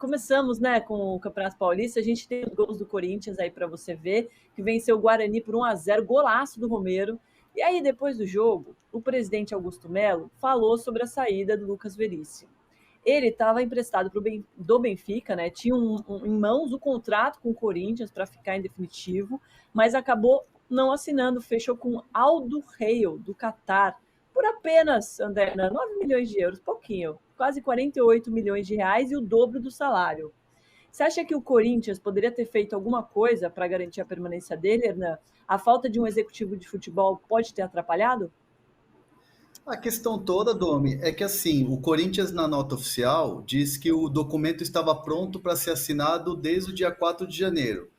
começamos, né, com o Campeonato Paulista. A gente tem os gols do Corinthians aí para você ver, que venceu o Guarani por 1-0, golaço do Romero. E aí, depois do jogo, o presidente Augusto Melo falou sobre a saída do Lucas Veríssimo. Ele estava emprestado do Benfica, né? Tinha em mãos o contrato com o Corinthians para ficar em definitivo, mas acabou não assinando, fechou com Aldo Reil, do Catar, por apenas, André, 9 milhões de euros, pouquinho, quase 48 milhões de reais e o dobro do salário. Você acha que o Corinthians poderia ter feito alguma coisa para garantir a permanência dele, Hernan? A falta de um executivo de futebol pode ter atrapalhado? A questão toda, Domi, é que assim, o Corinthians na nota oficial diz que o documento estava pronto para ser assinado desde o dia 4 de janeiro.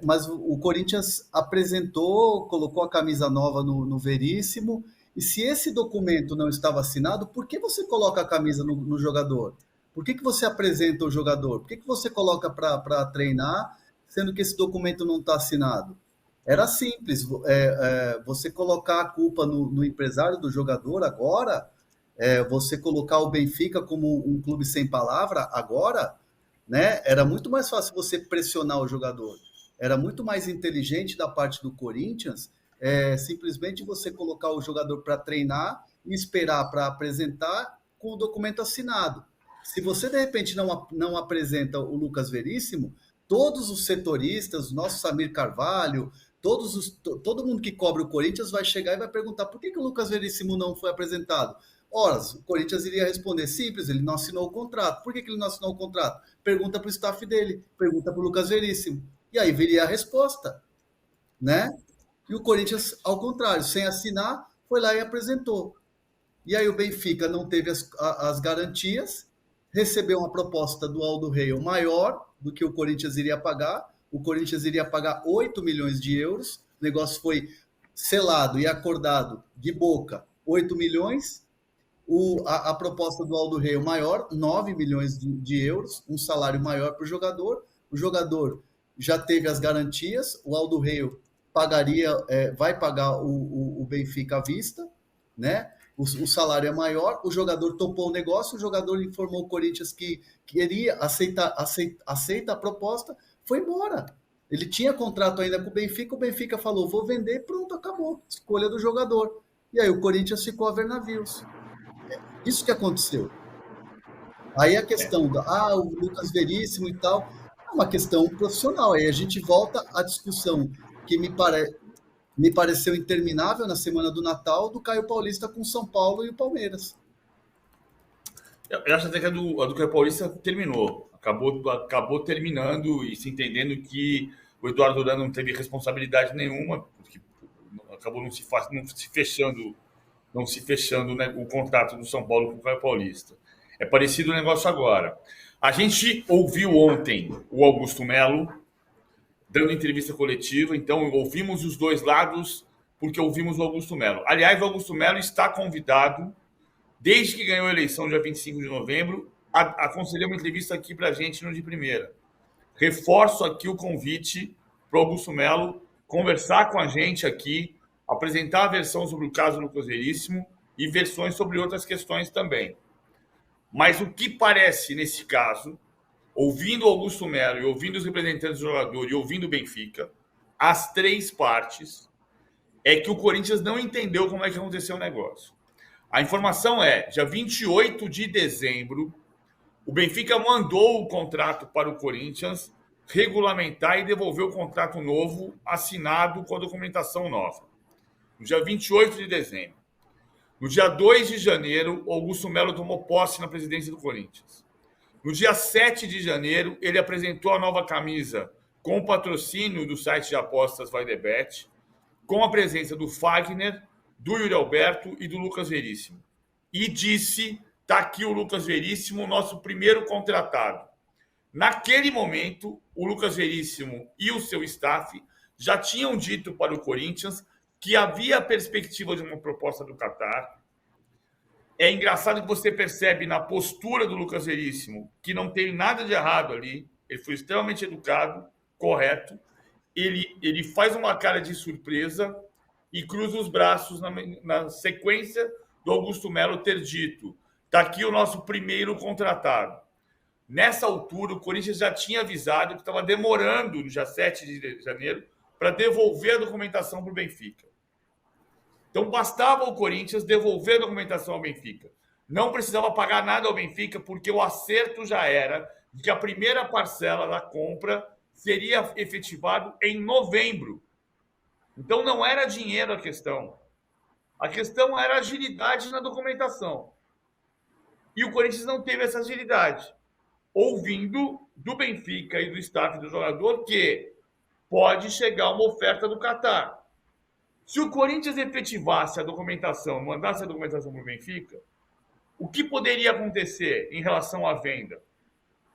Mas o Corinthians apresentou, colocou a camisa nova no Veríssimo, e se esse documento não estava assinado, por que você coloca a camisa no jogador? Por que você apresenta o jogador? Por que você coloca para treinar, sendo que esse documento não está assinado? Era simples, você colocar a culpa no empresário do jogador agora, você colocar o Benfica como um clube sem palavra agora, né? Era muito mais fácil você pressionar o jogador. Era muito mais inteligente da parte do Corinthians simplesmente você colocar o jogador para treinar e esperar para apresentar com o documento assinado. Se você, de repente, não apresenta o Lucas Veríssimo, todos os setoristas, nosso Samir Carvalho, todo mundo que cobre o Corinthians vai chegar e vai perguntar por que o Lucas Veríssimo não foi apresentado. Ora, o Corinthians iria responder simples, ele não assinou o contrato. Por que ele não assinou o contrato? Pergunta para o staff dele, pergunta para o Lucas Veríssimo. E aí viria a resposta, né? E o Corinthians, ao contrário, sem assinar, foi lá e apresentou. E aí o Benfica não teve as garantias, recebeu uma proposta do Aldo Reil maior do que o Corinthians iria pagar. O Corinthians iria pagar 8 milhões de euros. O negócio foi selado e acordado de boca, 8 milhões. A proposta do Aldo Reil maior, 9 milhões de euros, um salário maior para o jogador. O jogador já teve as garantias, o Aldo Reil vai pagar o Benfica à vista, né? O salário é maior, o jogador topou o negócio, o jogador informou o Corinthians que queria aceita a proposta, foi embora. Ele tinha contrato ainda com o Benfica falou, vou vender, pronto, acabou. Escolha do jogador. E aí o Corinthians ficou a ver navios. Isso que aconteceu. Aí a questão o Lucas Veríssimo e tal, é uma questão profissional. Aí a gente volta à discussão que me pareceu interminável na semana do Natal, do Caio Paulista com São Paulo e o Palmeiras. Eu acho até que a do Caio Paulista terminou. Acabou terminando e se entendendo que o Eduardo Duran não teve responsabilidade nenhuma, porque acabou não se fechando, né, o contrato do São Paulo com o Caio Paulista. É parecido o negócio agora. A gente ouviu ontem o Augusto Melo dando entrevista coletiva, então ouvimos os dois lados porque ouvimos o Augusto Melo. Aliás, o Augusto Melo está convidado, desde que ganhou a eleição, dia 25 de novembro, a conceder uma entrevista aqui para a gente no de primeira. Reforço aqui o convite para o Augusto Melo conversar com a gente aqui, apresentar a versão sobre o caso Lucas Veríssimo e versões sobre outras questões também. Mas o que parece, nesse caso, ouvindo o Augusto Melo e ouvindo os representantes do jogador e ouvindo o Benfica, as três partes, é que o Corinthians não entendeu como é que aconteceu o negócio. A informação é, dia 28 de dezembro, o Benfica mandou o contrato para o Corinthians regulamentar e devolver o contrato novo assinado com a documentação nova. No dia 28 de dezembro. No dia 2 de janeiro, o Augusto Melo tomou posse na presidência do Corinthians. No dia 7 de janeiro, ele apresentou a nova camisa com o patrocínio do site de apostas Vai The Bet, com a presença do Fagner, do Yuri Alberto e do Lucas Veríssimo. E disse, está aqui o Lucas Veríssimo, nosso primeiro contratado. Naquele momento, o Lucas Veríssimo e o seu staff já tinham dito para o Corinthians que havia a perspectiva de uma proposta do Catar. É engraçado que você percebe na postura do Lucas Veríssimo que não tem nada de errado ali. Ele foi extremamente educado, correto. Ele faz uma cara de surpresa e cruza os braços na sequência do Augusto Melo ter dito: está aqui o nosso primeiro contratado. Nessa altura, o Corinthians já tinha avisado que estava demorando, no dia 7 de janeiro, para devolver a documentação para o Benfica. Então, bastava o Corinthians devolver a documentação ao Benfica. Não precisava pagar nada ao Benfica, porque o acerto já era de que a primeira parcela da compra seria efetivado em novembro. Então, não era dinheiro a questão. A questão era agilidade na documentação. E o Corinthians não teve essa agilidade, ouvindo do Benfica e do staff do jogador que pode chegar uma oferta do Catar. Se o Corinthians efetivasse a documentação, mandasse a documentação para o Benfica, o que poderia acontecer em relação à venda?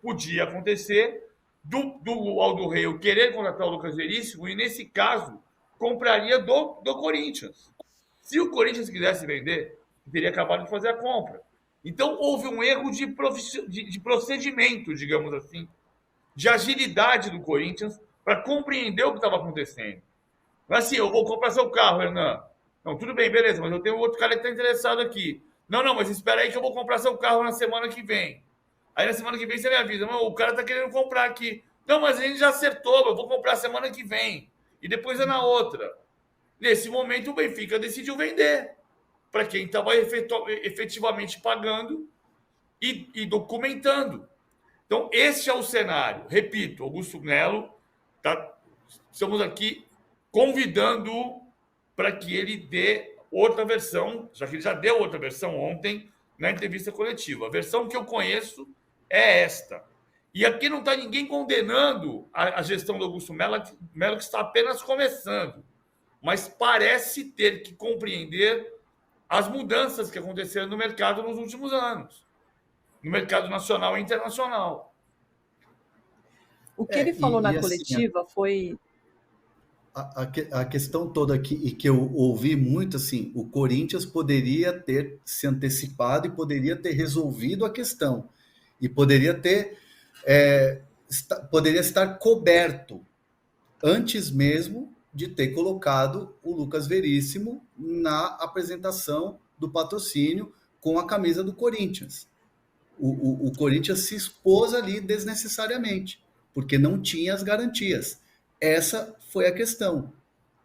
Podia acontecer do Aldo Rei querer contratar o Lucas Veríssimo e, nesse caso, compraria do Corinthians. Se o Corinthians quisesse vender, teria acabado de fazer a compra. Então, houve um erro de procedimento, digamos assim, de agilidade do Corinthians para compreender o que estava acontecendo. Não é assim, eu vou comprar seu carro, Hernan. Não, tudo bem, beleza, mas eu tenho outro cara que está interessado aqui. Não, mas espera aí que eu vou comprar seu carro na semana que vem. Aí na semana que vem você me avisa, o cara está querendo comprar aqui. Não, mas a gente já acertou, eu vou comprar semana que vem. E depois é na outra. Nesse momento, o Benfica decidiu vender para quem estava efetivamente pagando e documentando. Então, esse é o cenário. Repito, Augusto Melo, estamos aqui convidando-o para que ele dê outra versão, já que ele já deu outra versão ontem na entrevista coletiva. A versão que eu conheço é esta. E aqui não está ninguém condenando a gestão do Augusto Melo, que está apenas começando, mas parece ter que compreender as mudanças que aconteceram no mercado nos últimos anos, no mercado nacional e internacional. O que ele falou na coletiva foi... A questão toda aqui, e que eu ouvi muito, assim, o Corinthians poderia ter se antecipado e poderia ter resolvido a questão. E poderia estar coberto antes mesmo de ter colocado o Lucas Veríssimo na apresentação do patrocínio com a camisa do Corinthians. O Corinthians se expôs ali desnecessariamente, porque não tinha as garantias. Essa foi a questão.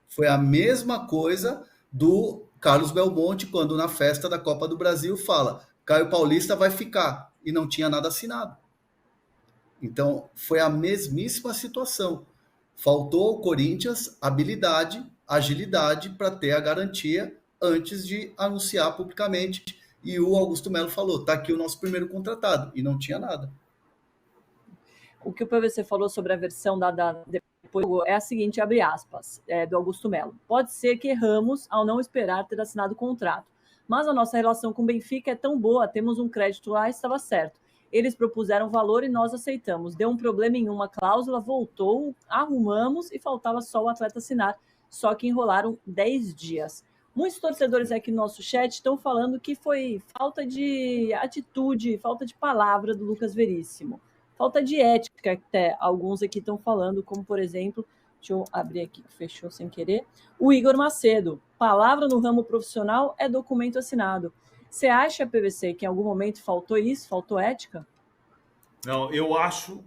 Foi a mesma coisa do Carlos Belmonte, quando na festa da Copa do Brasil fala Caio Paulista vai ficar, e não tinha nada assinado. Então, foi a mesmíssima situação. Faltou ao Corinthians habilidade, agilidade para ter a garantia antes de anunciar publicamente. E o Augusto Melo falou, está aqui o nosso primeiro contratado, e não tinha nada. O que o PVC falou sobre a versão depois é a seguinte, abre aspas, do Augusto Melo. Pode ser que erramos ao não esperar ter assinado o contrato, mas a nossa relação com o Benfica é tão boa, temos um crédito lá, estava certo. Eles propuseram valor e nós aceitamos. Deu um problema em uma cláusula, voltou, arrumamos e faltava só o atleta assinar, só que enrolaram 10 dias. Muitos torcedores aqui no nosso chat estão falando que foi falta de atitude, falta de palavra do Lucas Veríssimo. Falta de ética, até alguns aqui estão falando, como, por exemplo, deixa eu abrir aqui, que fechou sem querer, o Igor Macedo. Palavra no ramo profissional é documento assinado. Você acha, PVC, que em algum momento faltou isso? Faltou ética? Não, eu acho,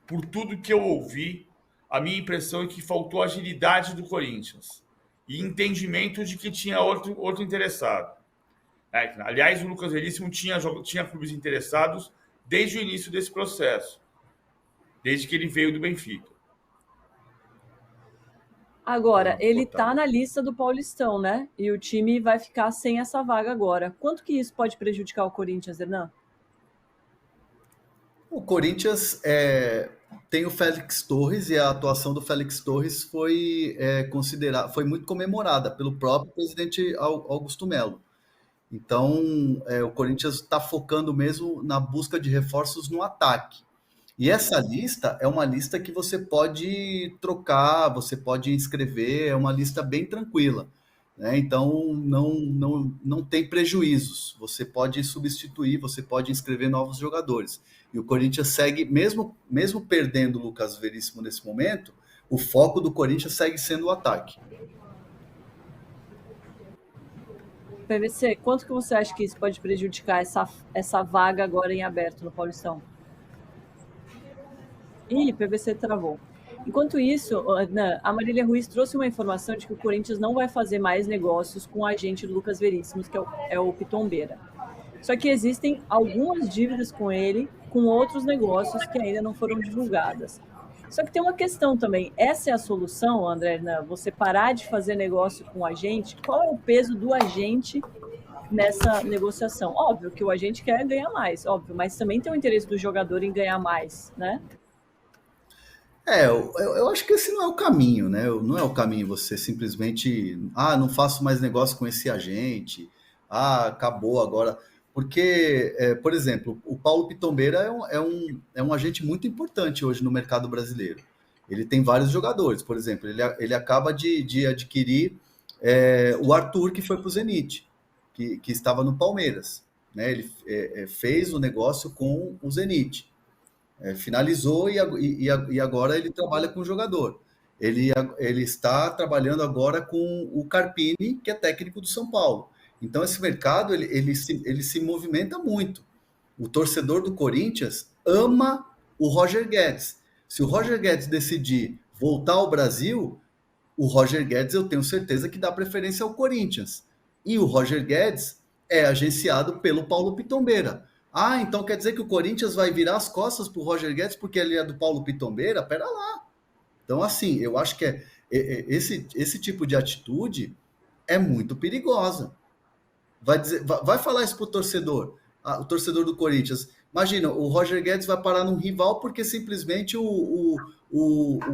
por tudo que eu ouvi, a minha impressão é que faltou agilidade do Corinthians e entendimento de que tinha outro interessado. Aliás, o Lucas Veríssimo tinha clubes interessados desde o início desse processo, desde que ele veio do Benfica. Agora, ele está na lista do Paulistão, né? E o time vai ficar sem essa vaga agora. Quanto que isso pode prejudicar o Corinthians, Hernan? O Corinthians tem o Félix Torres, e a atuação do Félix Torres foi muito comemorada pelo próprio presidente Augusto Melo. Então, o Corinthians está focando mesmo na busca de reforços no ataque. E essa lista é uma lista que você pode trocar, você pode inscrever, é uma lista bem tranquila, né? Então, não tem prejuízos. Você pode substituir, você pode inscrever novos jogadores. E o Corinthians segue, mesmo perdendo o Lucas Veríssimo nesse momento, o foco do Corinthians segue sendo o ataque. PVC, quanto que você acha que isso pode prejudicar essa vaga agora em aberto no Paulistão? Ih, PVC travou. Enquanto isso, Ana, a Marília Ruiz trouxe uma informação de que o Corinthians não vai fazer mais negócios com o agente do Lucas Veríssimo, que é o Pitombeira. Só que existem algumas dívidas com ele, com outros negócios que ainda não foram divulgadas. Só que tem uma questão também. Essa é a solução, André Hernan? Você parar de fazer negócio com o agente? Qual é o peso do agente nessa negociação? Óbvio que o agente quer ganhar mais, óbvio, mas também tem o interesse do jogador em ganhar mais, né? Eu acho que esse não é o caminho, né? Não é o caminho você simplesmente, não faço mais negócio com esse agente, acabou agora. Porque, por exemplo, o Paulo Pitombeira é um agente muito importante hoje no mercado brasileiro. Ele tem vários jogadores, por exemplo, ele acaba de adquirir o Arthur, que foi para o Zenit, que estava no Palmeiras. Né? Ele fez o negócio com o Zenit. Finalizou e agora ele trabalha com o jogador. Ele está trabalhando agora com o Carpini, que é técnico do São Paulo. Então, esse mercado ele se movimenta muito. O torcedor do Corinthians ama o Roger Guedes. Se o Roger Guedes decidir voltar ao Brasil, o Roger Guedes eu tenho certeza que dá preferência ao Corinthians. E o Roger Guedes é agenciado pelo Paulo Pitombeira. Então quer dizer que o Corinthians vai virar as costas para o Roger Guedes porque ele é do Paulo Pitombeira? Pera lá. Então, assim, eu acho que esse tipo de atitude é muito perigosa. Vai falar isso para o torcedor do Corinthians. Imagina, o Roger Guedes vai parar num rival porque simplesmente o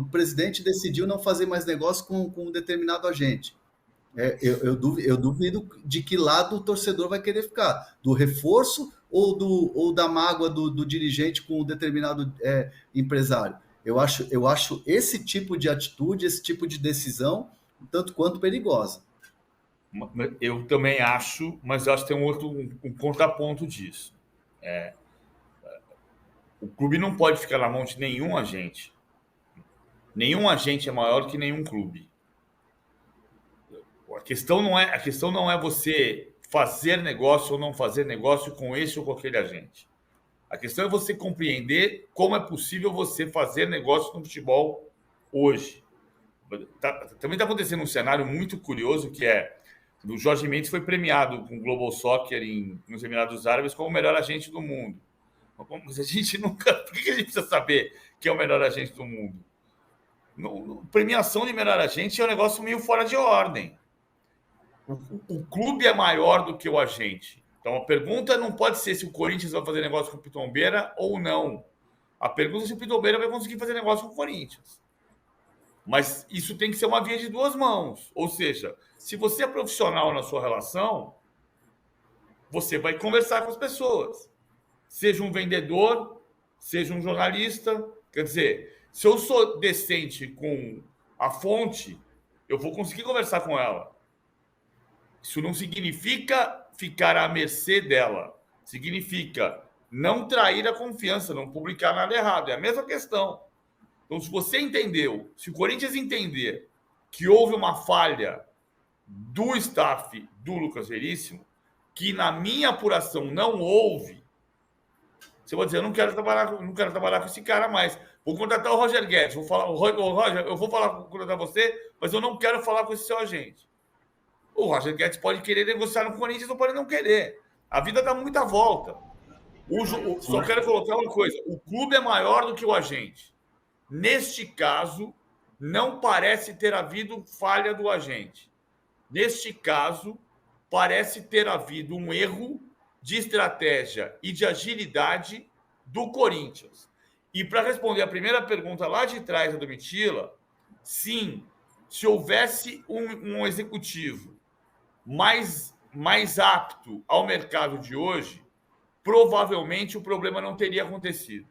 presidente decidiu não fazer mais negócio com um determinado agente. Eu duvido de que lado o torcedor vai querer ficar, do reforço ou da mágoa do dirigente com um determinado empresário. Eu acho esse tipo de atitude, esse tipo de decisão, tanto quanto perigosa. Eu também acho, mas eu acho que tem um contraponto disso. O clube não pode ficar na mão de nenhum agente. Nenhum agente é maior que nenhum clube. A questão não é você fazer negócio ou não fazer negócio com esse ou com aquele agente. A questão é você compreender como é possível você fazer negócio no futebol hoje. Também está acontecendo um cenário muito curioso que o Jorge Mendes foi premiado com o Global Soccer nos Emirados Árabes como o melhor agente do mundo. Mas a gente nunca... Por que a gente precisa saber quem é o melhor agente do mundo? Premiação de melhor agente é um negócio meio fora de ordem. O clube é maior do que o agente. Então, a pergunta não pode ser se o Corinthians vai fazer negócio com o Pitombeira ou não. A pergunta é se o Pitombeira vai conseguir fazer negócio com o Corinthians. Mas isso tem que ser uma via de duas mãos. Ou seja, se você é profissional na sua relação, você vai conversar com as pessoas. Seja um vendedor, seja um jornalista. Quer dizer, se eu sou decente com a fonte, eu vou conseguir conversar com ela. Isso não significa ficar à mercê dela. Significa não trair a confiança, não publicar nada errado. É a mesma questão. Então, se você entendeu, se o Corinthians entender que houve uma falha do staff do Lucas Veríssimo, que na minha apuração não houve, você vai dizer, eu não quero trabalhar com esse cara mais. Vou contratar o Roger Guedes. Vou falar, Roger, eu vou contratar você, mas eu não quero falar com esse seu agente. O Roger Guedes pode querer negociar no Corinthians ou pode não querer. A vida dá muita volta. Só quero colocar uma coisa. O clube é maior do que o agente. Neste caso, não parece ter havido falha do agente. Neste caso, parece ter havido um erro de estratégia e de agilidade do Corinthians. E para responder a primeira pergunta lá de trás da Domitila, sim, se houvesse um executivo mais apto ao mercado de hoje, provavelmente o problema não teria acontecido.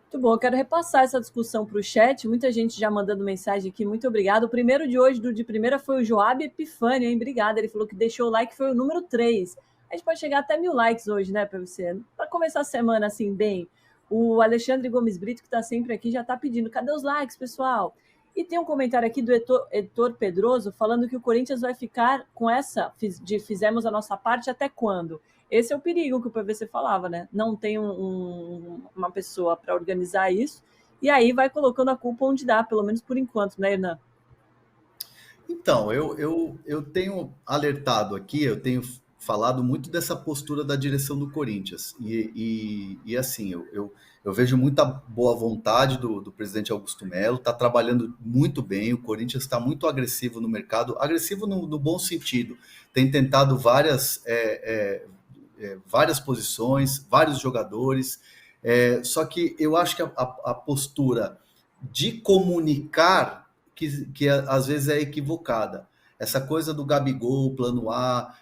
Muito bom, eu quero repassar essa discussão para o chat, muita gente já mandando mensagem aqui, muito obrigado. O primeiro de hoje, de primeira, foi o Joab Epifânio, hein? Obrigado, ele falou que deixou o like, foi o número 3. A gente pode chegar até 1000 likes hoje, né, para você? Para começar a semana assim, bem. O Alexandre Gomes Brito, que está sempre aqui, já está pedindo, cadê os likes, pessoal? E tem um comentário aqui do Heitor Pedroso falando que o Corinthians vai ficar com essa de fizemos a nossa parte até quando? Esse é o perigo que o PVC falava, né? Não tem uma pessoa para organizar isso, e aí vai colocando a culpa onde dá, pelo menos por enquanto, né, Hernan? Então, eu tenho alertado aqui, eu tenho falado muito dessa postura da direção do Corinthians. E assim, eu vejo muita boa vontade do presidente Augusto Melo, está trabalhando muito bem, o Corinthians está muito agressivo no mercado, agressivo no bom sentido. Tem tentado várias posições, vários jogadores, só que eu acho que a postura de comunicar que às vezes é equivocada. Essa coisa do Gabigol, plano A,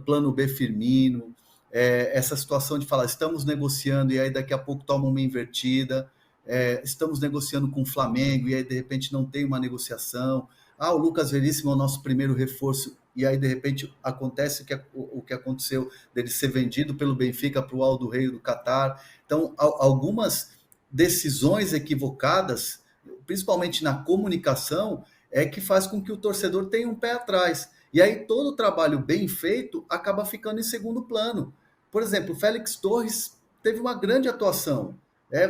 plano B Firmino, essa situação de falar estamos negociando e aí daqui a pouco toma uma invertida, estamos negociando com o Flamengo e aí de repente não tem uma negociação. O Lucas Veríssimo é o nosso primeiro reforço e aí de repente acontece o que aconteceu dele ser vendido pelo Benfica para o Al Rei do Catar. Então, algumas decisões equivocadas, principalmente na comunicação, é que faz com que o torcedor tenha um pé atrás. E aí todo o trabalho bem feito acaba ficando em segundo plano. Por exemplo, o Félix Torres teve uma grande atuação.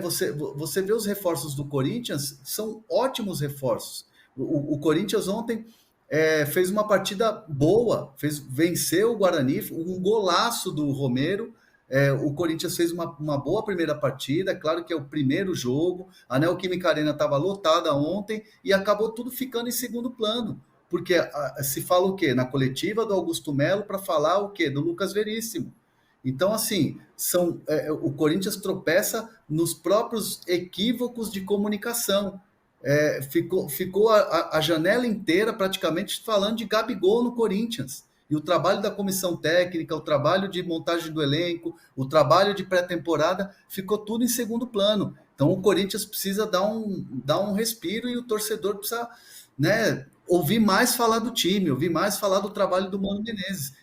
Você vê os reforços do Corinthians, são ótimos reforços. O Corinthians ontem fez uma partida boa, venceu o Guarani, um golaço do Romero. O Corinthians fez uma boa primeira partida, claro que é o primeiro jogo, a Neoquímica Arena estava lotada ontem e acabou tudo ficando em segundo plano, porque se fala o quê? Na coletiva do Augusto Melo para falar o quê? Do Lucas Veríssimo. Então, assim, o Corinthians tropeça nos próprios equívocos de comunicação. Ficou a janela inteira praticamente falando de Gabigol no Corinthians. E o trabalho da comissão técnica, o trabalho de montagem do elenco, o trabalho de pré-temporada, ficou tudo em segundo plano. Então o Corinthians precisa dar um respiro e o torcedor precisa, né, ouvir mais falar do time, ouvir mais falar do trabalho do Mano Menezes.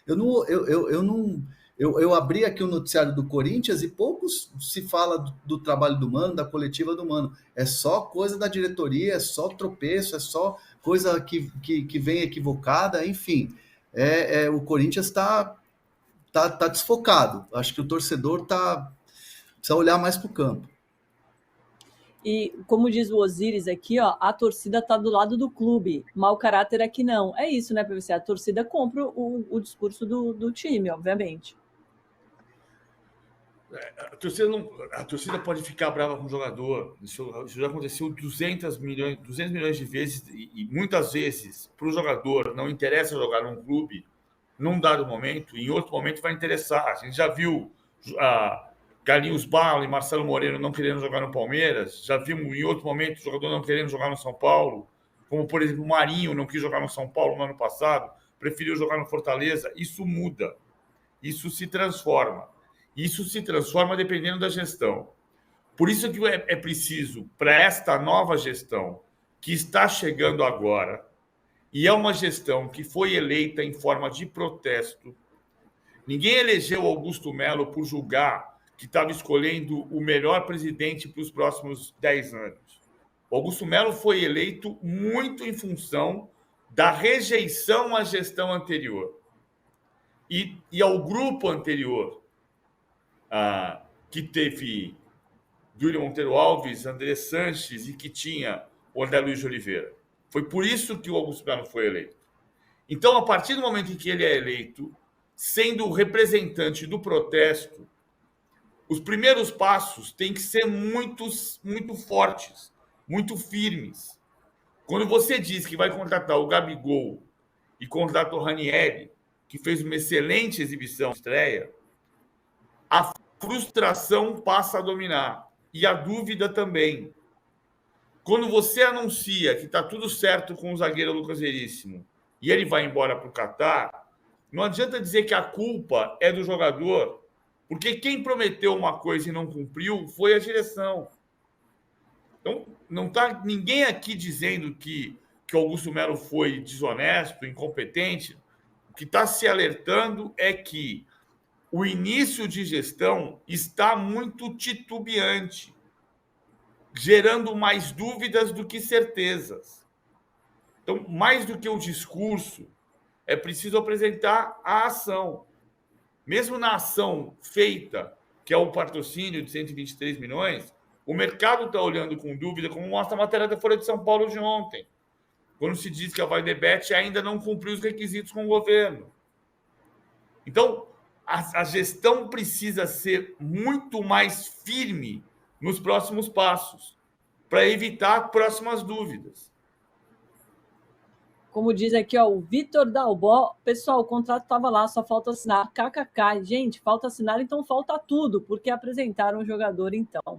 Eu abri aqui o noticiário do Corinthians e poucos se fala do trabalho do Mano, da coletiva do Mano. É só coisa da diretoria, é só tropeço, é só coisa que vem equivocada, enfim. O Corinthians está desfocado. Acho que o torcedor precisa olhar mais para o campo. E como diz o Osiris aqui, ó, a torcida está do lado do clube, mau caráter aqui não. É isso, né, PVC? A torcida compra o discurso do time, obviamente. A torcida pode ficar brava com o jogador. Isso já aconteceu 200 milhões de vezes e muitas vezes para o jogador não interessa jogar num clube num dado momento, e em outro momento vai interessar. A gente já viu Carlinhos Bala e Marcelo Moreno não querendo jogar no Palmeiras, já vimos em outro momento o jogador não querendo jogar no São Paulo, como por exemplo o Marinho não quis jogar no São Paulo no ano passado, preferiu jogar no Fortaleza. Isso muda, isso se transforma. Isso se transforma dependendo da gestão. Por isso que é preciso, para esta nova gestão que está chegando agora, e é uma gestão que foi eleita em forma de protesto, ninguém elegeu Augusto Melo por julgar que estava escolhendo o melhor presidente para os próximos 10 anos. O Augusto Melo foi eleito muito em função da rejeição à gestão anterior e ao grupo anterior, que teve Júlio Monteiro Alves, André Sanches e que tinha o André Luiz de Oliveira. Foi por isso que o Augusto Melo foi eleito. Então, a partir do momento em que ele é eleito, sendo o representante do protesto, os primeiros passos têm que ser muito fortes, muito firmes. Quando você diz que vai contratar o Gabigol e contrata o Ranieri, que fez uma excelente exibição de estreia, a frustração passa a dominar e a dúvida também. Quando você anuncia que está tudo certo com o zagueiro Lucas Veríssimo e ele vai embora para o Catar, não adianta dizer que a culpa é do jogador, porque quem prometeu uma coisa e não cumpriu foi a direção. Então, não está ninguém aqui dizendo que o Augusto Melo foi desonesto, incompetente. O que está se alertando é que o início de gestão está muito titubeante, gerando mais dúvidas do que certezas. Então, mais do que o discurso, é preciso apresentar a ação. mesmo na ação feita, que é o patrocínio de 123 milhões, o mercado está olhando com dúvida, como mostra a matéria da Folha de São Paulo de ontem, quando se diz que a Vai Debet ainda não cumpriu os requisitos com o governo. Então, a gestão precisa ser muito mais firme nos próximos passos, para evitar próximas dúvidas. Como diz aqui, ó, o Vitor Dalbó, pessoal, o contrato estava lá, só falta assinar. KKK, gente, falta assinar, então falta tudo, porque apresentaram o jogador então.